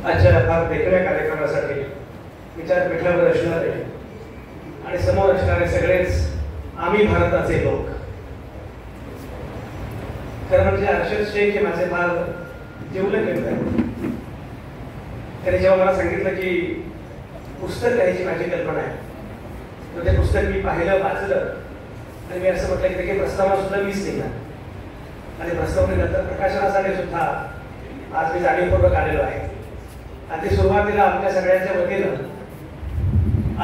आजच्या फार वेगळ्या कार्यक्रमासाठी विचारपीठावर असणारे आणि समोर असणारे सगळेच आम्ही भारताचे लोक. खरं म्हणजे अर्शद शेख हे माझे फार जिवलग मित्र आहेत. त्याने जेव्हा मला सांगितलं की पुस्तक लिहायची माझी कल्पना आहे, तर ते पुस्तक मी पाहिलं, वाचलं आणि मी असं म्हटलं की प्रस्तावना सुद्धा मीच लिहिणार आणि प्रस्तावनेनंतर प्रकाशनासाठी सुद्धा आज मी जाणीवपूर्वक आलेलो आहे. अगदी सुरुवातीला आमच्या सगळ्यांच्या वतीनं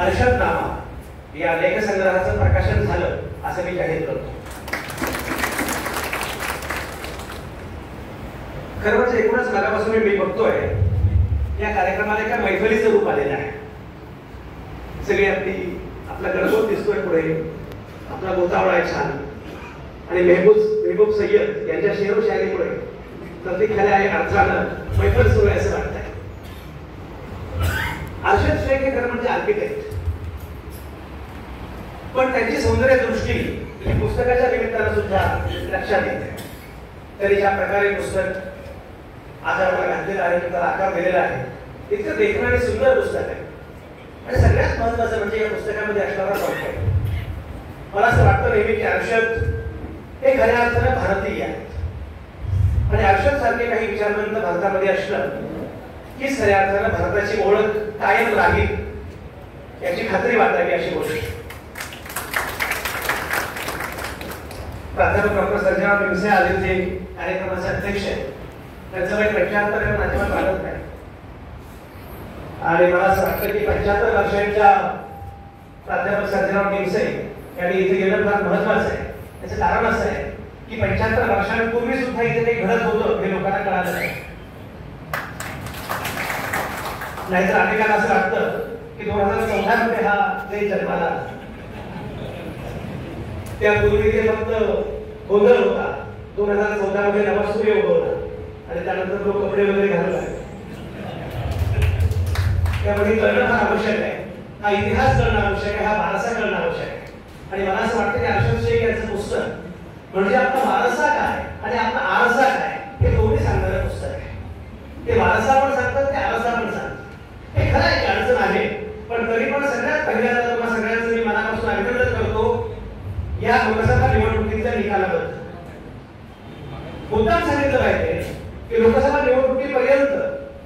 अर्शद नामा या लेखसंग्रहाचं प्रकाशन झालं असं मी जाहीर करतो. खरं म्हणजे एकूणच मगापासून मी बघतोय या कार्यक्रमाला एका मैफलीचं रूप आलेलं आहे. सगळी आपला गणगोत दिसतोय पुढे, आपला गोतावळा आहे छान आणि मेहबूब सय्यद यांच्या शेरो शायरीमुळे प्रतीक्षाला आहे अर्थानं मैफल सुरू आहे असं वाटतंय. अर्शद शेख हे खरं म्हणजे आर्किटेक्ट, पण त्यांची सौंदर्य दृष्टी पुस्तकाच्या निमित्तानं सुद्धा लक्षात येते. तरी ज्या प्रकारे पुस्तक आकाराला घातलेला आहे, त्याला आकार दिलेला आहे, इतकं देखणं आणि सुंदर पुस्तक आहे. आणि सगळ्यात महत्वाचं म्हणजे या पुस्तकामध्ये असणारा टॉपिक. मला असं वाटतं नेहमी की अर्शद हे खऱ्या अर्थानं भारतीय आहेत आणि अर्शद सारखे काही विचारवंत भारतामध्ये असलं की खऱ्या अर्थानं भारताची ओळख कायम राहील याची खात्री वाटावी अशी गोष्ट. प्राध्यापक डॉक्टर सर्जेराव निमसे आदित्य कार्यक्रमाचे अध्यक्ष आहेत. त्यांचं वय 75 अजिबात वाढत नाही आणि मला असं वाटतं की 75 वर्षांच्या प्राध्यापक सर्जेराव निमसे यांनी इथे येणं फार महत्वाचं आहे. त्याचं कारण असं आहे की 75 वर्षांपूर्वी सुद्धा इथे काही घडत होतं हे लोकांना कळालं नाही. नाहीतर अनेकांना असं वाटतं की 2014 मध्ये हा देश जन्माला, त्यापूर्वी ते फक्त गोंधळ होता. 2014 मध्ये नवा सूर्य उगवला आणि त्यानंतर लोक कपडे वगैरे घालू लागले. त्यामुळे कळणं फार आवश्यक आहे, हा इतिहास कळणं आवश्यक आहे, हा वारसा कळणं आवश्यक आहे. आणि मला असं वाटतं की अर्शद शेख यांचं पुस्तक म्हणजे आपला वारसा काय आणि आपला आरसा काय हे दोन्ही सांगणारं पुस्तक आहे. ते वारसा पण सांगतात, ते आरसा पण सांगतात. हे खरं आहे, अडचण आहे, पण तरी पण सगळ्यात पहिल्यांदा तुम्हाला सगळ्यांचं मी मनापासून अभिनंदन करतो या लोकसभा निवडणुकीच्या निकालाबद्दल. मुद्दाम सांगितलं पाहिजे की लोकसभा निवडणुकीपर्यंत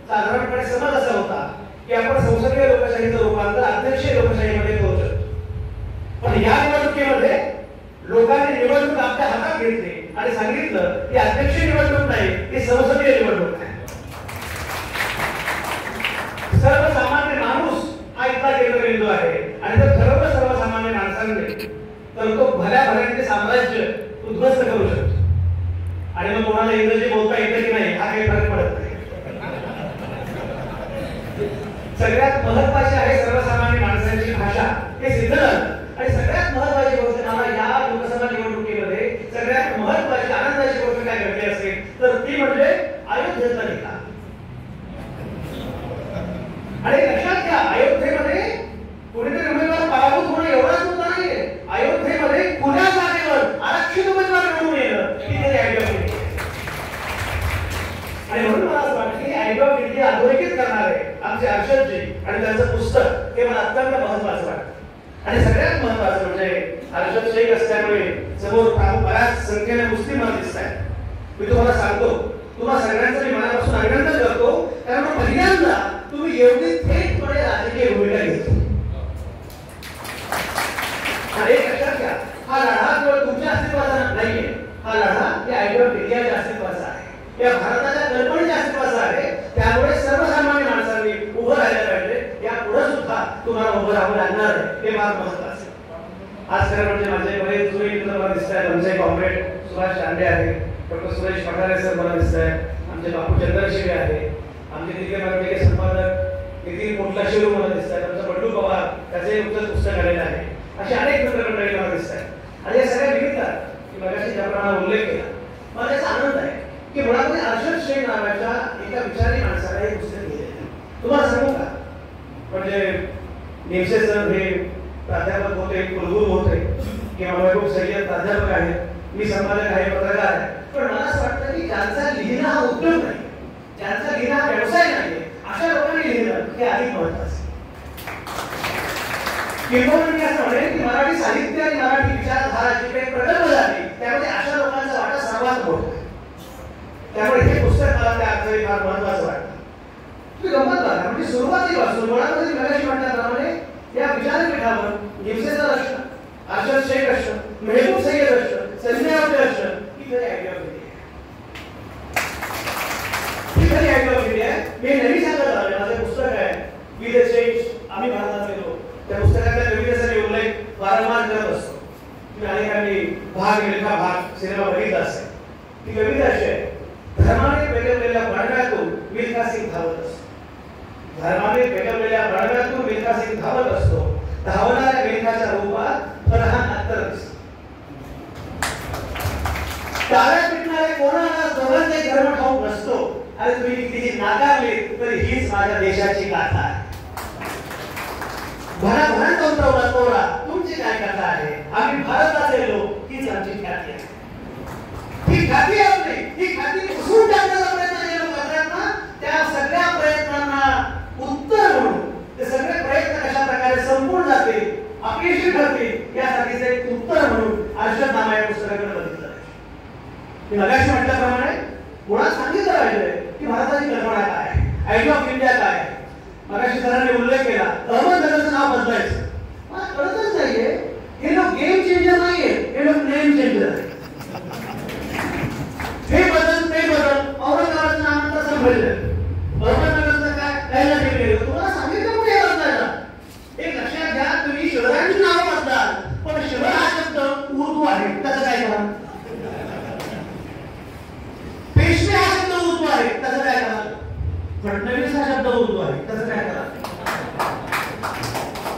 साधारणपणे समज असा होता की आपण संसदीय लोकशाहीचं रूपांतर अध्यक्षीय लोकशाहीमध्ये करू शकतो. पण या निवडणुकीमध्ये लोकांनी निवडणूक आपल्या हातात घेतली आणि सांगितलं की अध्यक्षीय निवडणूक नाही, ही संसदीय निवडणूक आहे. सर्वसामान्य माणूस हा इथला केंद्रबिंदू आहे आणि जर ठरवलं सर्वसामान्य माणसांनी तर तो भल्या भल्याचे साम्राज्य उद्ध्वस्त करू शकतो. आणि मग कोणाला इंग्रजी बोलता येतं की नाही हा काही फरक पडत नाही. सगळ्यात महत्वाची आहे सर्वसामान्य माणसांची भाषा, हे सिद्ध झालं. आणि सगळ्यात महत्वाची गोष्ट मला या लोकसभा निवडणुकीमध्ये सगळ्यात महत्वाची आनंदाची गोष्ट काय घडली असेल तर ती म्हणजे अयोध्येचा निकाल. आणि लक्षात घ्या, अयोध्येमध्ये कोणीतरी उमेदवार पराभूत होणं एवढाच मुद्दा नाहीये. अयोध्येमध्ये पुण्या जागेवर आरक्षित उमेदवार निवडून येणं ही तरी आयडिया. आणि म्हणून मला असं वाटतं की आयडिया अधोरेखित करणार आहे आमचे अर्शदजी आणि त्यांचं पुस्तक हे मला अत्यंत महत्वाचं वाटतं. आणि सगळ्यात महत्वाचं म्हणजे अर्शद शेख असल्यामुळे समोर बऱ्याच संख्येने मुस्लिम मला दिसत आहेत. मी तुम्हाला सांगतो, तुम्हाला सगळ्यांचं मी मनापासून अभिनंदन करतो, कारण पहिल्यांदा तुम्ही एवढी थेटपणे राजकीय भूमिका घेतो. आणि लक्षात घ्या, हा लढा केवळ तुमच्या अस्तित्वाचा नाहीये, हा लढा या आयडिया अस्तित्वाचा आहे, या भारताच्या कल्पनेच्या अस्तित्वाचा आहे. त्यामुळे सर्वसामान्य माणसांनी उभं राहायला पाहिजे. या पुढे सुद्धा तुम्हाला उभं राहावं लागणार आहे, हे फार महत्वाचं आहे. आज खरं म्हणजे माझे बरेच जुने मित्र मला दिसत आहेत. आमचे कॉम्रेड सुभाष शांडे आहे, डॉक्टर सुरेश पठारे सर मला दिसत आहेत, आमचे बापू चंद्रशिवे आहे, आमचे तिथे मराठी संपादक नितीन कोटलाशिव मला दिसत आहेत, आमचा बंडू पवार त्याचे नुकतंच पुस्तक आलेलं आहे. असे अनेक मित्रमंडळी मला दिसत आहेत. आणि या सगळ्या निमित्तात मगाशी ज्याप्रमाणे उल्लेख केला, मला त्याचा आनंद आहे की मुळात अर्शद शेख नावाच्या एका विचारी माणसाला हे पुस्तक लिहिलेलं. तुम्हाला सांगू का, म्हणजे निमसे सर हे प्राध्यापक होते, कुलगुरू होते, किंवा मेहबूब सय्यद प्राध्यापक आहेत, मी संपादक आहे, पत्रकार आहे, पण मला असं वाटतं की ज्यांचा लिहिणं हा उद्योग नाही, ज्यांचा लिहिणं हा व्यवसाय नाही, अशा किंबहुना मी असं म्हणेन की मराठी साहित्य आणि मराठी विचारधारा जी काही प्रगल्भ झाली त्यामध्ये अशा लोकांचा वाटा सर्वात मोठा आहे. त्यामुळे हे पुस्तक मला त्या अर्थाने फार महत्त्वाचं वाटतं. तुम्ही गंमत बघा, म्हणजे सुरुवातीपासून मुळामध्ये मगाशी म्हटल्याप्रमाणे या विचारपीठावर गिमसेचा प्रश्न, अर्शद शेख प्रश्न, मेहबूब सय्यद प्रश्न, सलमे अब्दे प्रश्न ही खरी आयडिया ऑफ इंडिया आहे. ही खरी आयडिया ऑफ इंडिया आहे. मी नेहमी सांगत आलोय, माझं पुस्तक आहे वी द चेंज, आम्ही भारताचे लोक. त्या पुस्तकातल्या कवितेचा उल्लेख वारंवार करत असतो. तुम्ही अनेकांनी भाग मिल्खा भाग सिनेमा बघितला असेल. ती कविता अशी आहे, धर्माने पेटवलेल्या बळगातून मिल्खा सिंग धावत असतो. धर्माने पेटवलेल्या बळगातून मिल्खा सिंग धावत असतो. धावणाऱ्या मिल्खाच्या रूपात फरहान अख्तर दिसतो. ताऱ्या पिटणारे कोणाला दोघांचे धर्म ठाऊक नसतो. आणि तुम्ही कितीही नाकारले तरी हीच माझ्या देशाची गाथा आहे. भराभरात उतरवला तोरा तुमची काय कथा आहे. आम्ही भारताचे लोक, हीच आमची ख्याती आहे. ही ख्याती आपली, ही ख्याती पुसून टाकण्याचा प्रयत्न जे लोक करतात ना, त्या सगळ्या प्रयत्नांना उत्तर म्हणून ते सगळे प्रयत्न कशा प्रकारे संपूर्ण जातील, अपयशी ठरतील, यासाठीचे एक उत्तर म्हणून अर्शद नामा या पुस्तकाकडे बघितलं आहे. मी मगाशी म्हटल्याप्रमाणे मुळात सांगितलं पाहिजे की भारताची कल्पना काय आहे, आयडिया ऑफ इंडिया काय आहे. मगाशी सरांनी उल्लेख केला अहमदनगरचं नाव बदलायचं. मला कळतच नाहीये, हे लोक गेम चेंजर नाहीये, हे लोक नेम चेंजर आहे. हे बदल ते बदल औरंगाबादचं नाव नंतर संभळलं, अहमदनगरचं काय त्याला केलं. तुम्हाला सांगितलं कुठे बदलायला. एक लक्षात घ्या, तुम्ही शहरांची नावं बदलाल पण शहर हा शब्द उर्दू आहे, त्याचं काय करा. पेशवे हा शब्द उर्दू आहे, त्याचं काय करा. फडणवीस हा शब्द उर्दू आहे, त्याचं काय करा.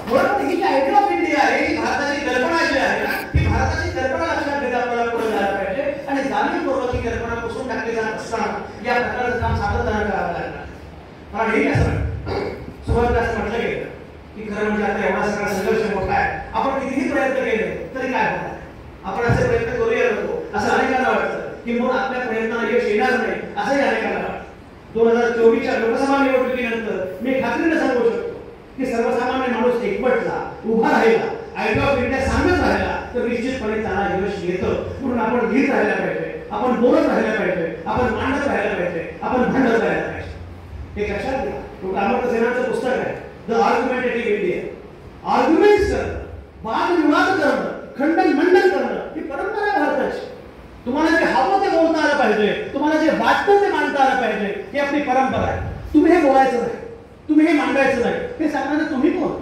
म्हणून ही जी आयडिया ऑफ इंडिया आहे, ही भारताची कल्पना जी आहे ना, ही भारताची कल्पना लक्षात घेता आपल्याला पुढे जायला पाहिजे. आणि जाणीवपूर्वक ही कल्पना पुसून टाकली जात असताना या प्रकारचं काम सातत्यानं करावं लागणार. कारण हे कसं सुरुवातीला असं म्हटलं गेलं की खरं म्हणजे आता एवढा सगळा संघर्ष मोठा आहे, आपण कितीही प्रयत्न केले तरी काय होणार. आपण असे प्रयत्न करूया नको असं अनेकांना वाटतं, की म्हणून आपल्या प्रयत्नाला यश येणार नाही असंही अनेकांना वाटतं. 2024च्या लोकसभा निवडणुकीनंतर मी खात्रीने सांगू शकतो की सर्वसामान्य माणूस एकवटला, उभा राहिला, आयडिया ऑफ इंडिया सांगत राहिला तर निश्चितपणे त्याला यश येतं. म्हणून आपण लिहित राहायला पाहिजे, आपण बोलत राहायला पाहिजे, आपण मांडत राहायला पाहिजे, आपण भांडत राहायला पाहिजे. हे लक्षात घ्या. अमर्त्य सेनाचं पुस्तक आहे द आर्ग्युमेंटेटिव्ह इंडिया. आर्ग्युमेंट्स करणं, वादविवाद करणं, खंडन मंडन करणं ही परंपरा आहे भारताची. तुम्हाला जे हवं ते बोलता आलं पाहिजे, तुम्हाला जे वाटतं ते मांडता आलं पाहिजे, ही आपली परंपरा आहे. तुम्ही हे बोलायचं नाही, तुम्ही हे मांडायचं नाही, हे सांगणारे तुम्ही कोण.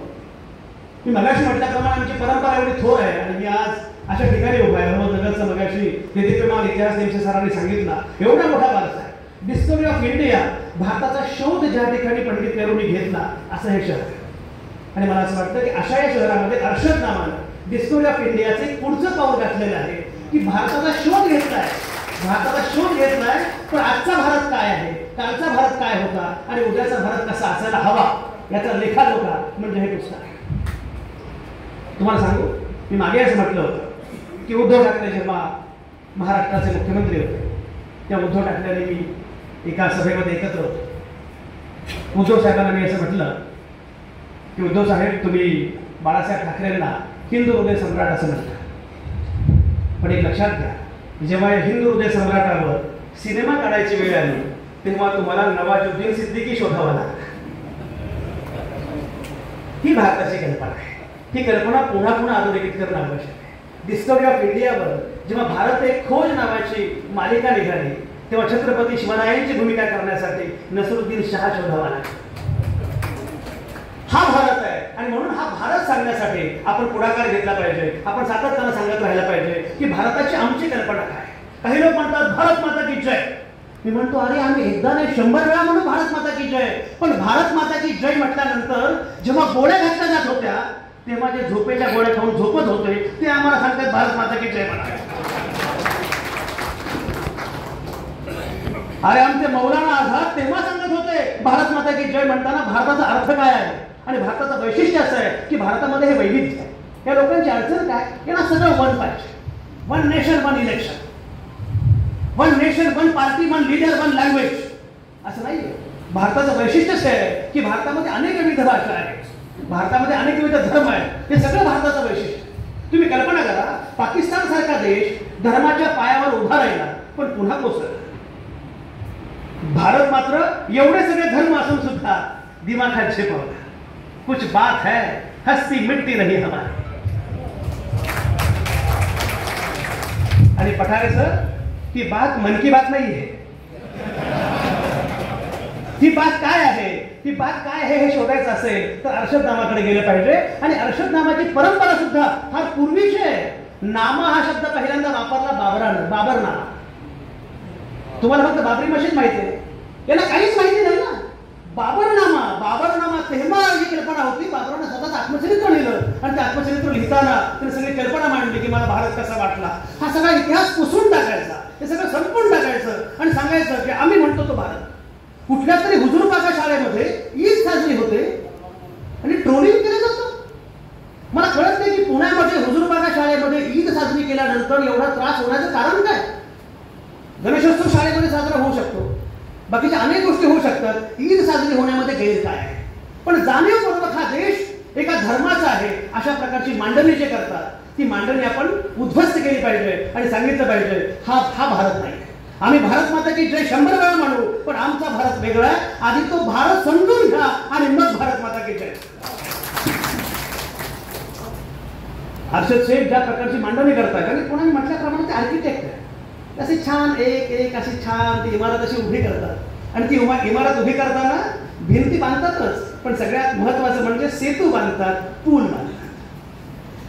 मी मगाशी म्हटल्याप्रमाणे आमची परंपरा एवढी थोर आहे. आणि मी आज अशा ठिकाणी उभा आहे, अहमदनगरचं मगाशी देदीप्यमान इतिहास नेमसे सरांनी सांगितला, एवढा मोठा वारसा आहे. डिस्कवरी ऑफ इंडिया, भारताचा शोध ज्या ठिकाणी पंडित नेहरूंनी घेतला असं हे शहर आहे. आणि मला असं वाटतं की अशा या शहरामध्ये अर्शद नामानं डिस्कवरी ऑफ इंडियाचे पुढचं पाऊल घातलेलं आहे की भारताचा शोध घेतलाय, भारताचा शोध घेतलाय. पण आजचा भारत काय आहे, कालचा भारत काय होता आणि उद्याचा भारत कसा असायला हवा याचा लेखाजोखा म्हणजे हे पुस्तक आहे. तुम्हाला सांगू, मी मागे असं म्हटलं होतं की उद्धव ठाकरे जेव्हा महाराष्ट्राचे मुख्यमंत्री होते त्या उद्धव ठाकरेंनी मी एका सभेमध्ये एकत्र होतो. उद्धव साहेबांना मी असं म्हटलं की उद्धव साहेब, तुम्ही बाळासाहेब ठाकरेंना हिंदू हृदय सम्राट असं म्हणता, पण एक लक्षात घ्या, जेव्हा या हिंदू हृदय सम्राटावर सिनेमा काढायची वेळ आली तेव्हा तुम्हाला नवाजुद्दीन सिद्दीकी शोधावा लागला. ही भारताची कल्पना आहे. ही कल्पना पुन्हा पुन्हा अधोरेखित करणं आवश्यक आहे. डिस्कवरी ऑफ इंडियावर जेव्हा भारत एक खोज नावाची मालिका निघाली तेव्हा छत्रपती शिवरायांची भूमिका करण्यासाठी नसरुद्दीन शाह शोधावा लागला. हा भारत आहे आणि म्हणून हा भारत सांगण्यासाठी आपण पुढाकार घेतला पाहिजे. आपण सातत्यानं सांगत राहायला पाहिजे की भारताची आमची कल्पना काय. काही लोक म्हणतात भारत माता की जय. मी म्हणतो अरे आम्ही एकदा नाही 100 वेळा म्हणून भारत माता की जय, पण भारत माता की जय म्हटल्यानंतर जेव्हा गोळ्या घातल्या जात होत्या तेव्हा जे झोपेच्या गोळ्या खाऊन झोपत होते ते आम्हाला सांगतात भारत माता की जय म्हणा. अरे आमचे मौलाना आझाद तेव्हा सांगत होते भारत माता की जय म्हणताना भारताचा अर्थ काय आहे आणि भारताचं वैशिष्ट्य असं आहे की भारतामध्ये हे वैविध्य आहे. या लोकांची अडचण काय, यांना सगळं वन पाहिजे. One nation one election, one nation one party one leader one language असं नाहीये. भारताचं वैशिष्ट्यच आहे की भारतामध्ये अनेक विविध भाषा आहेत. भारतामध्ये अनेक विविध धर्म आहेत, हे सगळं भारताचं वैशिष्ट्य. तुम्ही कल्पना करा, पाकिस्तान सारखा देश धर्माच्या पायावर उभा राहिला पण पुन्हा कोसळला. भारत मात्र एवढे सगळे धर्म असून सुद्धा दिमाग है छिपा होता. कुछ बात है हस्ती मिटती नहीं हमारी. आणि पठारे सर, ती बात मन की बात नाही आहे. ती बात काय आहे, ती बात काय आहे हे शोधायचं असेल तर अर्शद नामाकडे गेलं पाहिजे. आणि अर्शद नामाची परंपरा सुद्धा फार पूर्वीची आहे. नामा हा शब्द पहिल्यांदा वापरला बाबरानं, बाबरनामा. तुम्हाला फक्त बाबरी मशीद माहिती आहे, याला काहीच माहिती नाही ना. बाबरनामा तेव्हा ही कल्पना होती. बाबरानं स्वतःच आत्मचरित्र लिहिलं आणि ते आत्मचरित्र लिहिताना त्याने सगळी कल्पना मांडली की मला भारत कसा वाटला. हा सगळा इतिहास पुसून टाकायचा, हे सगळं संपून टाकायचं आणि सांगायचं की आम्ही म्हणतो तो भारत. कुठल्या तरी हुजूरपागा शाळेमध्ये ईद साजरी होते आणि ट्रोलिंग केलं जातं. मला कळत नाही की पुण्यामध्ये हुजूरपागा शाळेमध्ये ईद साजरी केल्यानंतर एवढा त्रास होण्याचं कारण काय. गणेशोत्सव शाळेमध्ये साजरा होऊ शकतो, बाकीच्या अनेक गोष्टी होऊ शकतात. ईद साजरी होण्यामध्ये गैर काय आहे. पण जाणीवपूर्वक हा देश एका धर्माचा आहे अशा प्रकारची मांडणी जे करतात, ती मांडणी आपण उद्ध्वस्त केली पाहिजे आणि सांगितलं पाहिजे हा भारत नाही. आम्ही भारत माता की जय 100 वेळा म्हणू, पण आमचा भारत वेगळा आहे. आधी तो भारत समजून घ्या आणि मग भारत माता की जय. हर्षद शेख ज्या प्रकारची मांडणी करतात, आणि कोणाने म्हटल्याप्रमाणे ते आर्किटेक्ट आहे. अशी छान एक अशी छान ती इमारत अशी उभी करतात आणि ती इमारत उभी करताना भिंती बांधतातच, पण सगळ्यात महत्वाचं म्हणजे सेतू बांधतात, पूल बांधतात.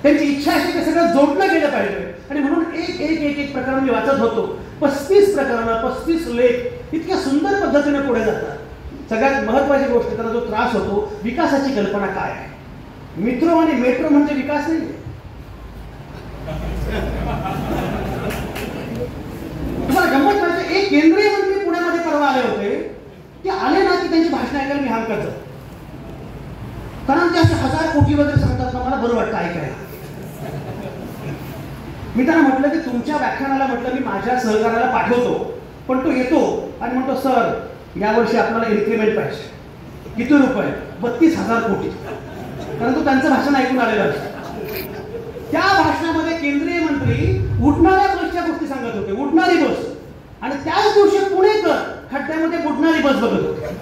त्यांची इच्छा अशी की सगळं जोडलं गेलं पाहिजे. आणि म्हणून एक प्रकरण मी वाचत होतो. 35 प्रकरणं, 35 लेख इतक्या सुंदर पद्धतीने पुढे जातात. सगळ्यात महत्वाची गोष्ट, त्याला जो त्रास होतो, विकासाची कल्पना काय आहे. मित्रो आणि मेट्रो म्हणजे विकास नाही. तुम्हाला गंमत पाहिजे, एक केंद्रीय मंत्री पुण्यामध्ये परवा आले होते. ते आले ना की त्यांची भाषण ऐकायला मी हात करतो, कारण ते असे 1000 कोटी वगैरे सांगतात ना, मला बरं वाटतं ऐकायला. मी त्यांना म्हटलं की तुमच्या व्याख्यानाला म्हटलं मी माझ्या सहकार्याला पाठवतो, पण तो येतो आणि म्हणतो सर यावर्षी आपल्याला इन्क्रिमेंट पाहिजे. किती रुपये? 32,000 कोटी. कारण तो त्यांचं भाषण ऐकून आलेलं असतं. त्या भाषणामध्ये केंद्रीय मंत्री उडणाऱ्या बसच्या गोष्टी सांगत होते, उडणारी बस. आणि त्याच दिवशी पुणेकर खड्ड्यामध्ये बुडणारी बस बघत होते.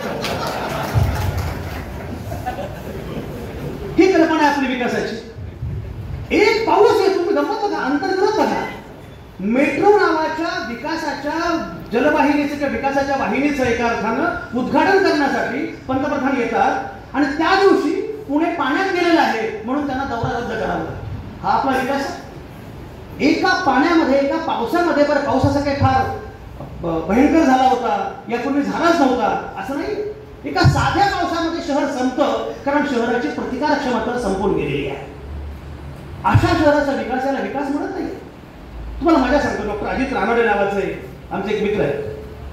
ही कल्पना आपली विकासाची. एक पाऊस आहे, तुम्ही गमत बघा, अंतर्गत बघा. मेट्रो नावाच्या विकासाच्या जलवाहिनीचं किंवा विकासाच्या वाहिनीचं एका अर्थानं उद्घाटन करण्यासाठी पंतप्रधान येतात आणि त्या दिवशी पुणे पाण्यात गेलेलं आहे म्हणून त्यांना दौरा रद्द करावा लागतो. हा आपला विकास. एका पाण्यामध्ये, एका पावसामध्ये, बरं पाऊस असा काही फार भयंकर झाला होता, यापूर्वी झालाच नव्हता असं नाही. एका साध्या पावसामध्ये शहर संपतं, कारण शहराची प्रतिकार क्षमता संपून गेलेली आहे. अशा शहराचा विकास याला विकास म्हणत नाही. तुम्हाला माझ्या सांगतो, डॉक्टर अजित रानडे नावाचे आमचे एक मित्र आहेत.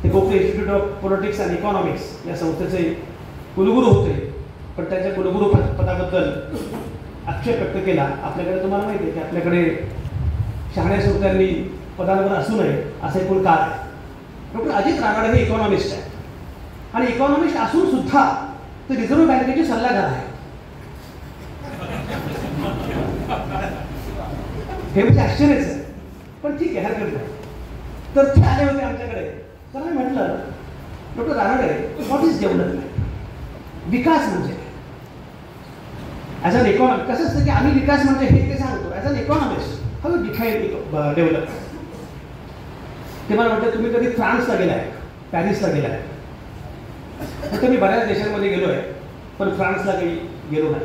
ते Gokhale institute of politics and economics या संस्थेचे कुलगुरू होते, पण त्यांच्या कुलगुरू पदाबद्दल आक्षेप व्यक्त केला. आपल्याकडे तुम्हाला माहिती आहे की आपल्याकडे शहाण्या सुरत्यांनी पदांवर असू नये असं एकूण काळ आहे. डॉक्टर अजित रानडे हे इकॉनॉमिस्ट आहे आणि इकॉनॉमिस्ट असून सुद्धा ते रिझर्व्ह बँकेचे सल्लागार आहे. हे म्हणजे आश्चर्यच आहे, पण ठीक आहे, हरकत नाही. तर ते आले होते आमच्याकडे. तर मी म्हटलं doctor Ranade, what is development? विकास म्हणजे ॲज अन इकॉनॉमिस्ट कसं असतं की आम्ही विकास म्हणजे हे ते सांगतो. As an economist how you define development? ते मला म्हटलं तुम्ही कधी फ्रान्सला गेलाय, पॅरिसला गेलाय? तर मी बऱ्याच देशांमध्ये गेलो आहे, पण फ्रान्सला काही गेलो नाही.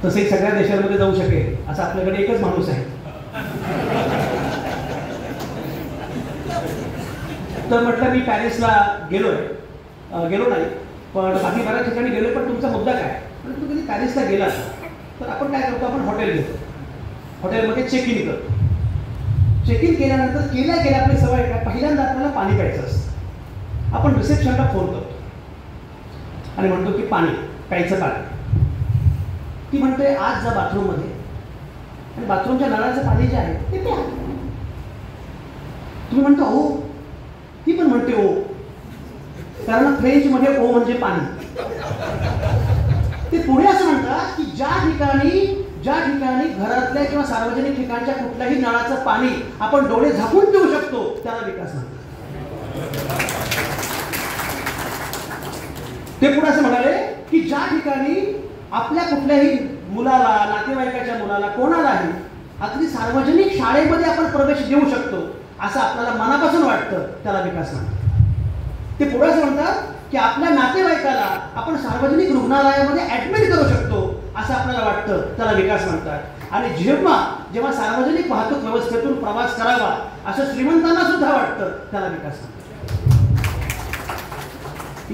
तसंही सगळ्या देशांमध्ये जाऊ शकेल असं आपल्याकडे एकच माणूस आहे. तर म्हटलं मी पॅरिसला गेलो नाही, पण बाकी बऱ्याच ठिकाणी गेलो. पण तुमचा मुद्दा काय? पण तुम्ही कधी पॅरिसला गेला तर आपण काय करतो, आपण हॉटेल घेतो, हॉटेलमध्ये चेक इन करतो. चेक इन केल्यानंतर केल्या आपली सवय काय, पहिल्यांदा आपल्याला पाणी प्यायचं असतं. आपण रिसेप्शनला फोन करतो आणि म्हणतो की पाणी प्यायचं पाणी. ती म्हणते आज जा बाथरूममध्ये आणि बाथरूमच्या नळाचं पाणी जे आहे ते प्या. तुम्ही म्हणतो हो, ती पण म्हणते ओ, कारण फ्रेंचमध्ये ओ म्हणजे पाणी. ते पुढे असं म्हणतात की ज्या ठिकाणी घरातल्या किंवा सार्वजनिक ठिकाणच्या कुठल्याही नळाचं पाणी आपण डोळे झाकून पिऊ शकतो त्याला विकास म्हणतात. ते पुढे असं म्हणाले की ज्या ठिकाणी आपल्या कुठल्याही मुलाला, नातेवाईकाच्या मुलाला, कोणालाही अगदी सार्वजनिक शाळेमध्ये आपण प्रवेश देऊ शकतो असं आपल्याला मनापासून वाटतं त्याला विकास म्हणतात. ते पुढे असं म्हणतात की आपल्या नातेवाईकाला आपण सार्वजनिक रुग्णालयामध्ये ऍडमिट करू शकतो असं आपल्याला वाटतं त्याला विकास म्हणतात. आणि जेव्हा सार्वजनिक वाहतूक व्यवस्थेतून प्रवास करावा असं श्रीमंतांना सुद्धा वाटतं त्याला विकास म्हणतात.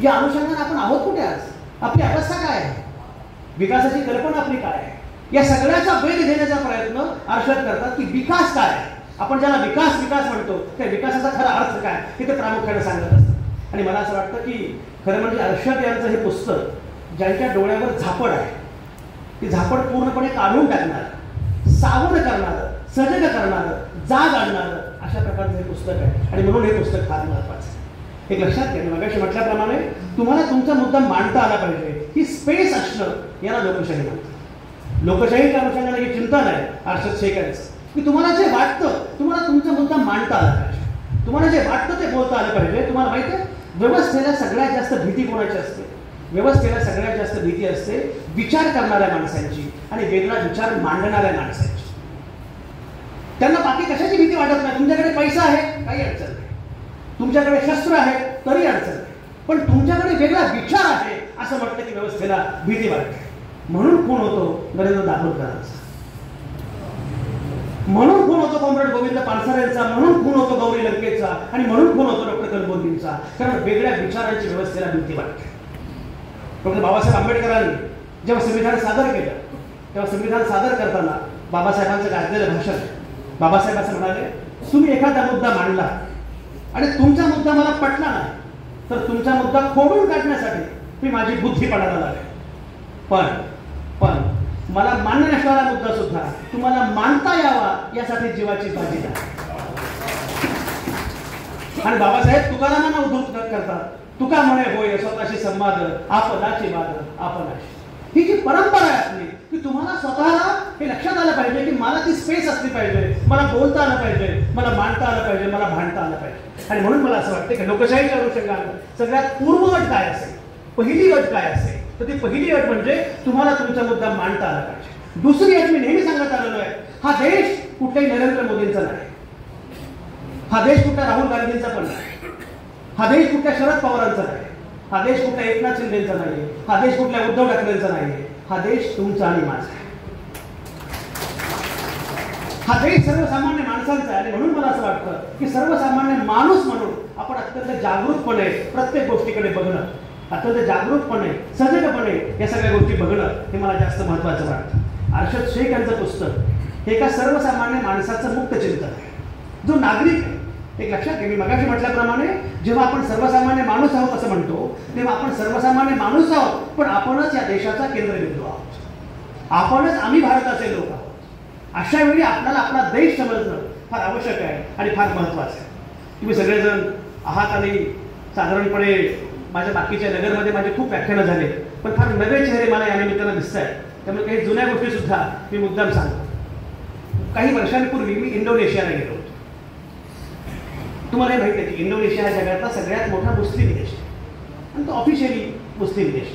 या अनुषंगाने आपण आहोत कुठे आज? आपली अवस्था काय आहे? विकासाची कल्पना आपली काय आहे? या सगळ्याचा वेध घेण्याचा प्रयत्न अर्षद करतात की विकास काय आहे. आपण ज्याला विकास म्हणतो त्या विकासाचा खरा अर्थ काय हे ते प्रामुख्याने सांगत असतात. आणि मला असं वाटतं की खरं म्हणजे अर्षद यांचं हे पुस्तक ज्यांच्या डोळ्यावर झापड आहे ती झापड पूर्णपणे काढून टाकणार, सावध करणारं, सजग करणारं, जाग आणणारं अशा प्रकारचं हे पुस्तक आहे. आणि म्हणून हे पुस्तक फार महत्वाचं आहे. एक लक्षात घ्या, मगाशी म्हटल्याप्रमाणे तुम्हाला तुमचा मुद्दा मांडता आला पाहिजे. ही स्पेस असणं याला लोकशाही म्हणतात. लोकशाहीच्या अनुषंगाने ही चिंता नाही अर्षद शेख यांचं की तुम्हाला जे वाटतं तुम्हाला तुमचा मुद्दा मांडता आला पाहिजे, तुम्हाला जे वाटतं ते बोलता आलं पाहिजे. तुम्हाला माहिती आहे व्यवस्थेला सगळ्यात जास्त भीती कोणाची असते? व्यवस्थेला सगळ्यात जास्त भीती असते विचार करणाऱ्या माणसांची आणि वेगळा विचार मांडणाऱ्या माणसांची. त्यांना बाकी कशाची भीती वाटत नाही. तुमच्याकडे पैसा आहे काही अडचण नाही, तुमच्याकडे शस्त्र आहे तरी अडचण नाही, पण तुमच्याकडे वेगळा विचार आहे असं म्हटलं की व्यवस्थेला भीती वाटते. म्हणून खून होतो नरेंद्र दाभोळकरांचा, म्हणून खून होतो कॉम्रेड गोविंद पानसरेंचा, म्हणून खून होतो गौरी लंकेचा आणि म्हणून खून होतो डॉक्टर कलबुर्गींचा. कारण वेगळ्या विचारांची व्यवस्थेला भीती वाटते. डॉक्टर बाबासाहेब आंबेडकरांनी जेव्हा संविधान सादर केलं तेव्हा संविधान सादर करताना बाबासाहेबांचं गाजलेलं भाषण, बाबासाहेब असं म्हणाले तुम्ही एखादा मुद्दा मांडला आणि तुमचा मुद्दा मला पटला नाही तर तुमचा मुद्दा खोडून काढण्यासाठी मी माझी बुद्धी पणाला लागेल, पण मला मान्य नसणारा मुद्दा सुद्धा तुम्हाला मानता यावा यासाठी जीवाची बाजी द्या. आणि बाबासाहेब तुकारामांना उद्धृत करतात, तुका म्हणे होय स्वतःशी संवाद आपलाची वाद आपलाशी. ही जी परंपरा आहे आपली की तुम्हाला स्वतःला हे लक्षात आलं पाहिजे की मला ती स्पेस असली पाहिजे, मला बोलता आलं पाहिजे, मला मांडता आलं पाहिजे, मला भांडता आलं पाहिजे. आणि म्हणून मला असं वाटतं की लोकशाहीच्या अनुषंगाने सगळ्यात पूर्व अट काय असेल, पहिली अट काय असेल तर ती पहिली अट म्हणजे तुम्हाला तुमचा मुद्दा मांडता आला पाहिजे. दुसरी अट मी नेहमी सांगत आलेलो आहे, हा देश कुठल्याही नरेंद्र मोदींचा नाही, हा देश कुठल्या राहुल गांधींचा पण नाही, हा देश कुठल्या शरद पवारांचा नाही, हा देश कुठल्या एकनाथ शिंदेचा नाही, हा देश कुठल्या उद्धव ठाकरेंचा नाही, हा देश तुमचा आणि माझा आहे. हा देश सर्वसामान्य माणसांचा आहे. आणि म्हणून मला असं वाटतं की सर्वसामान्य माणूस म्हणून आपण अत्यंत जागरूकपणे प्रत्येक गोष्टीकडे बघणं, अत्यंत जागरूकपणे सजगपणे या सगळ्या गोष्टी बघणं हे मला जास्त महत्त्वाचं वाटतं. अर्षद शेख यांचं पुस्तक हे एका सर्वसामान्य माणसाचं मुक्त चिंतन आहे, जो नागरिक आहे. एक लक्षात घ्या, मी मगाशी म्हटल्याप्रमाणे जेव्हा आपण सर्वसामान्य माणूस आहोत असं म्हणतो तेव्हा आपण सर्वसामान्य माणूस आहोत, पण आपणच या देशाचा केंद्रबिंदू आहोत, आपणच आम्ही भारताचे लोक आहोत. अशा वेळी आपल्याला आपला देश समजणं फार आवश्यक आहे आणि फार महत्त्वाचं आहे. तुम्ही सगळेजण आहात आणि साधारणपणे माझ्या बाकीच्या नगरमध्ये माझे खूप व्याख्यानं झाले, पण फार नवे चेहरे मला या निमित्तानं दिसत आहेत. त्यामुळे काही जुन्या गोष्टी सुद्धा मी मुद्दाम सांगतो. काही वर्षांपूर्वी मी इंडोनेशियाला गेलो होतो. तुम्हाला हे माहिती आहे की इंडोनेशिया हा जगातला सगळ्यात मोठा मुस्लिम देश आहे आणि तो ऑफिशियली मुस्लिम देश,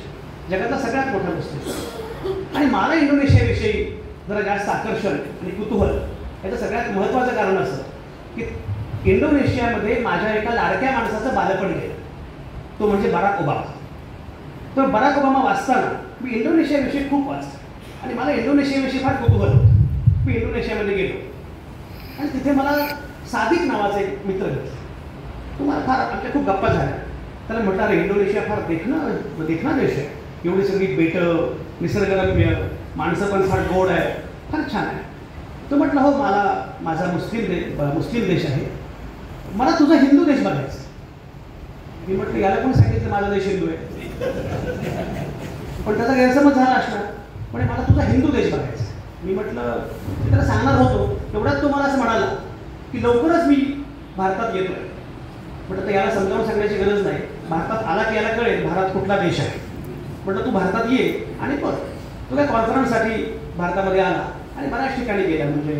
जगातला सगळ्यात मोठा मुस्लिम. आणि मला इंडोनेशियाविषयी जरा जास्त आकर्षण आणि कुतूहल याचं सगळ्यात महत्त्वाचं कारण असं की इंडोनेशियामध्ये माझ्या एका लाडक्या माणसाचं बालपण गेलं, तो म्हणजे बराक ओबामा. तर बराक ओबामा वाचताना मी इंडोनेशियाविषयी खूप वाचतो आणि मला इंडोनेशियाविषयी फार कुतूहल होतं. मी इंडोनेशियामध्ये गेलो आणि तिथे मला सादिक नावाचा एक मित्र भेटला. तुम्हाला फार आमच्या खूप गप्पा झाल्या. त्याला म्हटलं अरे इंडोनेशिया फार देखणा देश आहे, एवढी सगळी बेटं, निसर्गरम्य, माणसं पण फार गोड आहे, फार छान आहे. तो म्हटलं हो मला माझा मुस्लिम देश आहे, मला तुझा हिंदू देश बघायचा. मी म्हटलं याला कोण सांगितलं माझा देश हिंदू आहे, पण त्याचा गैरसमज झाला असणार, पण मला तुझा हिंदू देश बघायचा. मी म्हटलं त्याला सांगणार होतो तेवढ्यात तो मला असं म्हणाला की लवकरच मी भारतात येतोय. म्हटलं तर याला समजावून सांगण्याची गरज नाही, भारतात आला की याला कळेल भारत कुठला देश आहे. म्हटलं तू भारतात ये आणि बघ. तो काय कॉन्फरन्ससाठी भारतामध्ये आला आणि बऱ्याच ठिकाणी गेला, म्हणजे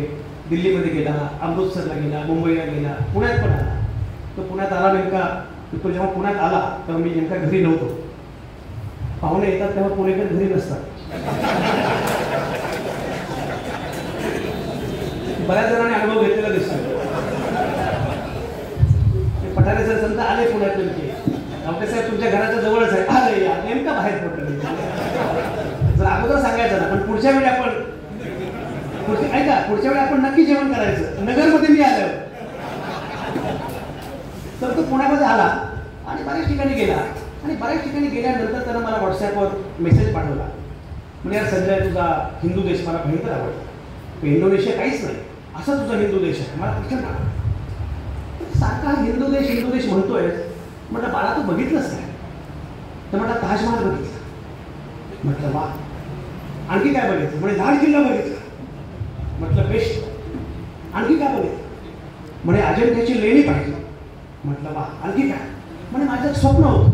दिल्लीमध्ये गेला, अमृतसरला गेला, मुंबईला गेला, पुण्यात पण आला. तो पुण्यात आला नेमका, तो जेव्हा पुण्यात आला तेव्हा मी नेमका घरी नव्हतो. पाहुणे येतात तेव्हा पुणेकर घरी नसतात. बऱ्याच जणांनी अनुभव घेतलेला दिसतो. पठारे सर समजा आले पुण्यातून की डॉक्टर साहेब तुमच्या घराच्या जवळच आहे, आले या नेमका बाहेर पडलं. जर अगोदर सांगायचं ना, पण पुढच्या वेळी आपण नक्की जेवण करायचं. नगरमध्ये मी आलो तर तो पुण्यामध्ये आला आणि बऱ्याच ठिकाणी गेला. आणि बऱ्याच ठिकाणी गेल्यानंतर त्यानं मला व्हॉट्सॲपवर मेसेज पाठवला, म्हणजे यार संजय तुझा हिंदू देश मला भयंकर आवडतो. इंडोनेशिया काहीच नाही, असा तुझा हिंदू देश आहे. मला प्रचंड आवडतो. सारखा हिंदू देश म्हणतोय. म्हटलं बाळा तू बघितलंच काय? तर म्हटलं ताजमहाल बघितला. म्हटलं वा, आणखी काय बघितलं? म्हणजे लाल किल्ला बघितला. म्हटलं बेस्ट. आणखी काय बघितलं? म्हणे अजिंठ्याची लेणी पाहिजे. म्हटलं वा, आणखी काय? म्हणजे माझं एक स्वप्न होतं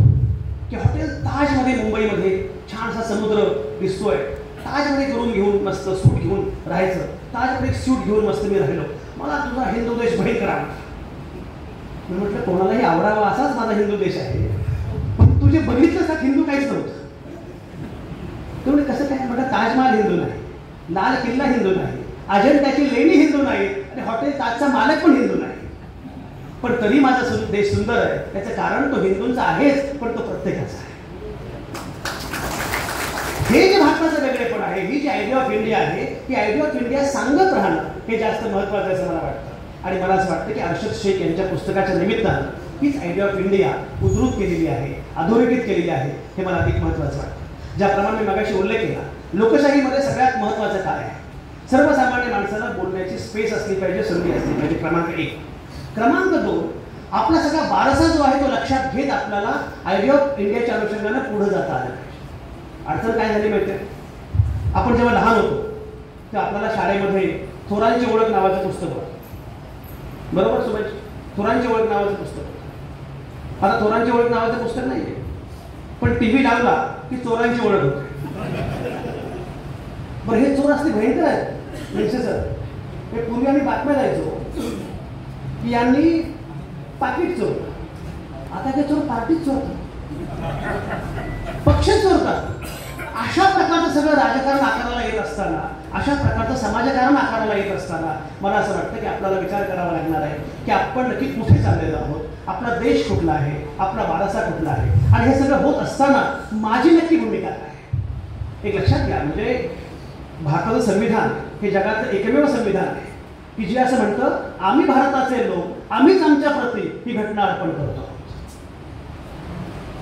की हॉटेल ताजमध्ये मुंबईमध्ये छानसा समुद्र दिसतोय, ताजमध्ये करून घेऊन मस्त सूट घेऊन राहायचं. ताजमध्ये एक सूट घेऊन मस्त मी राहिलो. मला तुझा हिंदू देश भयंकर आवडला. मी म्हटलं कोणालाही आवडावा असाच माझा हिंदू देश आहे, पण तुझे बघितलं तर हिंदू काहीच नव्हतं. तुम्ही कसं काय? म्हटलं ताजमहाल हिंदू नाही, लाल किल्ला हिंदू नाही, अजिंठ्याची लेणी हिंदू नाही आणि हॉटेल ताजचा मालक पण हिंदू नाही. पण तरी माझा देश सुंदर आहे. त्याचं कारण तो हिंदूंचा आहेच, पण तो प्रत्येकाचा आहे. हे जे भारताचं वेगळेपण आहे, ही जी आयडिया ऑफ इंडिया आहे, ती आयडिया ऑफ इंडिया सांगत राहणं हे जास्त महत्त्वाचं असं मला वाटतं. आणि मला असं वाटतं की अर्षद शेख यांच्या पुस्तकाच्या निमित्तानं हीच आयडिया ऑफ इंडिया उद्धृत केलेली आहे, अधोरेखित केलेली आहे. हे मला अधिक महत्त्वाचं वाटतं. ज्याप्रमाणे मी मगाशी उल्लेख केला, लोकशाहीमध्ये सगळ्यात महत्त्वाचं काय आहे? सर्वसामान्य माणसाला बोलण्याची स्पेस असली पाहिजे, संधी असली पाहिजे. क्रमांक 1. क्रमांक 2, आपला सगळा वारसा जो आहे तो लक्षात घेत आपल्याला आयडिया ऑफ इंडियाच्या अनुषंगाने पुढे जाता आलं पाहिजे. अडचण काय झाली माहिती आहे? आपण जेव्हा लहान होतो तेव्हा आपल्याला शाळेमध्ये थोरांची ओळख नावाचं पुस्तक होतं. बरोबर सुभाष? थोरांची ओळख नावाचं पुस्तक होतं. आता थोरांची ओळख नावाचं पुस्तक नाही आहे, पण टीव्ही लावला की चोरांची ओळख होते. बरं हे चोर असले भयंकर आहेत निश्चित सर. हे पूर्वी आम्ही बातम्या द्यायचो की यांनी पाकिट चोरलं. आता ते चोर पार्टीच चोरतात, पक्ष चोरतात. अशा प्रकारचं सगळं राजकारण आकाराला येत असताना, अशा प्रकारचं समाजकारण आकाराला येत असताना मला असं वाटतं की आपल्याला विचार करावा लागणार आहे की आपण नक्की कुठे चाललेलो आहोत, आपला देश कुठला आहे, आपला वारसा कुठला आहे, आणि हे सगळं होत असताना माझी नक्की भूमिका काय आहे. एक लक्षात घ्या, म्हणजे भारताचं संविधान हे जगातलं एकमेव संविधान आहे की जे असं म्हणतं आम्ही भारताचे लोक आम्हीच आमच्या प्रती ही घटना अर्पण करतो.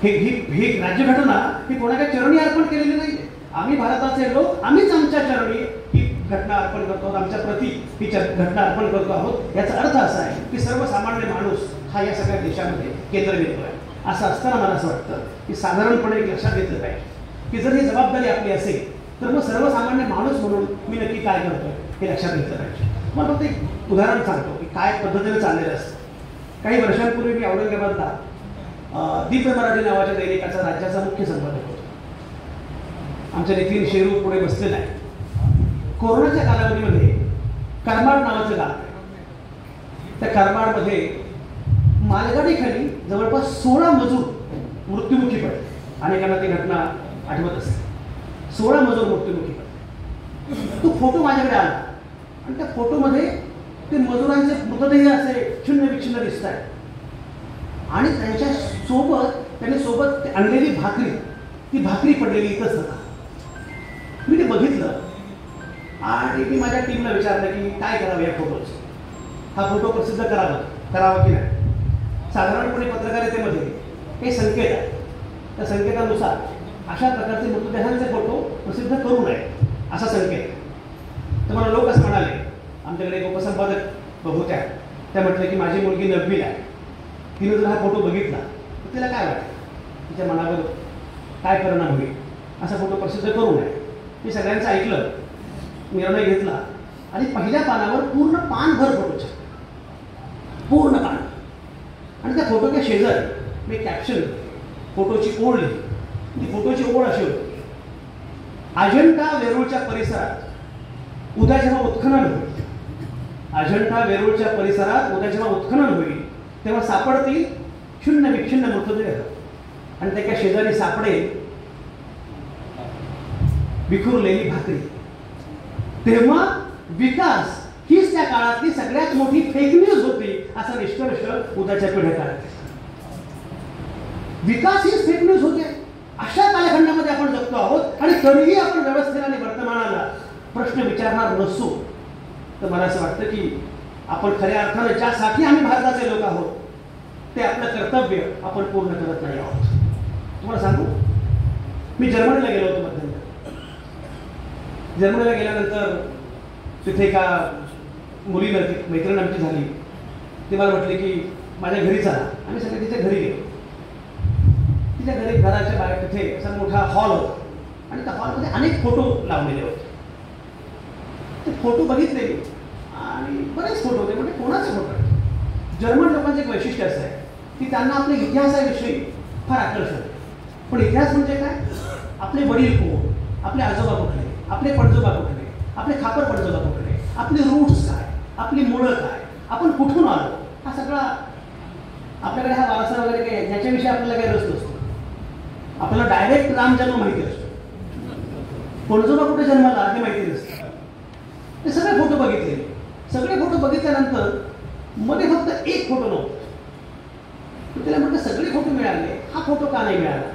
ही राज्यघटना ही कोणाच्या चरणी अर्पण केलेली नाही. आम्ही भारताचे लोक आम्हीच आमच्या चरणी ही घटना अर्पण करतो आहोत, आमच्या प्रती ही घटना अर्पण करतो आहोत. याचा अर्थ असा आहे की सर्वसामान्य माणूस हा या सगळ्या देशामध्ये केंद्रबिंदू आहे. असं असताना मला असं वाटतं की साधारणपणे एक लक्षात घेतलं पाहिजे की जर ही जबाबदारी आपली असेल तर मग सर्वसामान्य माणूस म्हणून मी नक्की काय करतोय हे लक्षात घेतलं पाहिजे. मग फक्त एक उदाहरण सांगतो की काय पद्धतीने चाललेलं असतं. काही वर्षांपूर्वी मी औरंगाबादला दीप मराठी नावाच्या दैनिकाचा राज्याचा मुख्य संपादक होतो. आमच्या नितीन शेरू पुढे बसलेला आहे. कोरोनाच्या कालावधीमध्ये करमाड नावाचं गाव आहे. त्या करमाडमध्ये मालगाडीखाली जवळपास 16 मजूर मृत्युमुखी पडले. अनेकांना ती घटना आठवत असेल. 16 मजूर मृत्युमुखी पडले. तो फोटो माझ्याकडे आला आणि त्या फोटोमध्ये ते मजुरांचे मृतदेह असे छिन्न विच्छिन्न दिसत आहेत आणि त्यांच्या सोबत आणलेली भाकरी, ती भाकरी पडलेली इथंच होता. मी ते बघितलं आणि मी माझ्या टीमला विचारलं की काय करावं या फोटोचं. हा फोटो प्रसिद्ध करावा की नाही. साधारणपणे पत्रकारितेमध्ये काही संकेत आहेत. त्या संकेतानुसार अशा प्रकारचे मृतदेहांचे फोटो प्रसिद्ध करू नये असा संकेत. तर मला लोक असं म्हणाले, आमच्याकडे एक उपसंपादक होत्या, त्या म्हटलं की माझी मुलगी 9वीला आहे, तिने जर हा फोटो बघितला तर तिला काय वाटेल, तिच्या मनावर काय परिणाम होईल, असा फोटो प्रसिद्ध करू नये. मी सगळ्यांचं ऐकलं, निर्णय घेतला आणि पहिल्या पानावर पूर्ण पानभर फोटो छापला, पूर्ण पान. आणि त्या फोटोच्या शेजारी मी कॅप्शन फोटोची ओळ लिहिली ती फोटोची ओढ अशी होती. अजंठा वेरूळच्या परिसरात उद्या जेव्हा उत्खनन होईल, अजंठा वेरूळच्या परिसरात उद्या जेव्हा उत्खनन होईल तेव्हा सापडतील शून्य विच्छिन्न मृतदेह आणि त्याच्या शेजारी सापडेल विखुरलेली भाकरी. तेव्हा विकास हीच त्या काळातली सगळ्यात मोठी फेक न्यूज होती असा निष्कर्ष उद्याच्या पिढ्या काढते. विकास हीच फेक न्यूज होते. अशा कालखंडामध्ये आपण जगतो आहोत आणि तरीही आपण व्यवस्थेला आणि वर्तमानाला प्रश्न विचारणार नसू तर मला असं वाटतं की आपण खऱ्या अर्थानं ज्यासाठी आम्ही भारताचे लोक आहोत ते आपलं कर्तव्य आपण पूर्ण करत नाही आहोत. तुम्हाला सांगू, मी जर्मनीला गेलो होतो मध्यंतरी. जर्मनीला गेल्यानंतर तिथे एका मुलीनं, मैत्रीण आमची झाली, ती मला म्हटली की माझ्या घरी चला. आम्ही सगळे तिच्या घरी गेलो. तिच्या घरी घराच्या बाहेर तिथे असा मोठा हॉल होता आणि त्या हॉलमध्ये अनेक फोटो लावलेले होते. ते फोटो बघितले आणि बरेच फोटो होते. म्हणजे कोणाचे फोटो? जर्मन लोकांचं एक वैशिष्ट्य असं आहे की त्यांना आपल्या इतिहासाविषयी फार आकर्षण आहे. पण इतिहास म्हणजे काय? आपले वडील कोण, आपले आजोबा कुठले, आपले पणजोबा कुठले, आपले खापर पणजोबा कुठले, आपले रूट्स काय, आपली मुळं काय, आपण कुठून आलो, हा सगळा आपल्याकडे हा वारसा वगैरे काय याच्याविषयी आपल्याला काही रस नसतो. आपल्याला डायरेक्ट राम जन्म माहिती असतो, पणजोबा कुठे जन्माला हे माहिती नसतं. ते सगळे फोटो बघितले. सगळे फोटो बघितल्यानंतर मध्ये फक्त एक फोटो नव्हता. त्याला म्हटलं सगळे फोटो मिळाले, हा फोटो का नाही मिळाला,